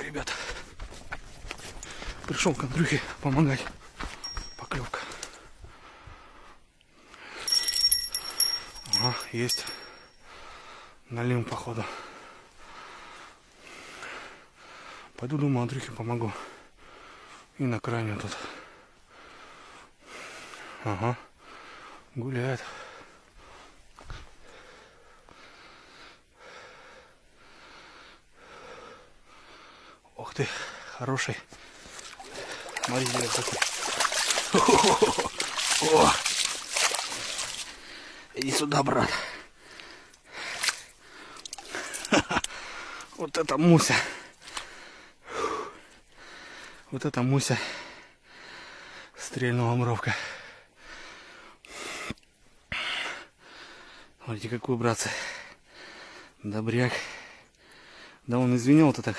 ребят. Пришел к Андрюхе помогать. Поклевка. Ага, есть. Налим, походу. Пойду, думаю, Андрюхе помогу. И на крайнюю тут. Ага. Гуляет. Ух ты, хороший. Смотри, какой. О! Иди сюда, брат. Вот это Муся. Вот это Муся. Стрельнула муровка. Смотрите, какой, братцы. Добряк. Да он извинял-то так.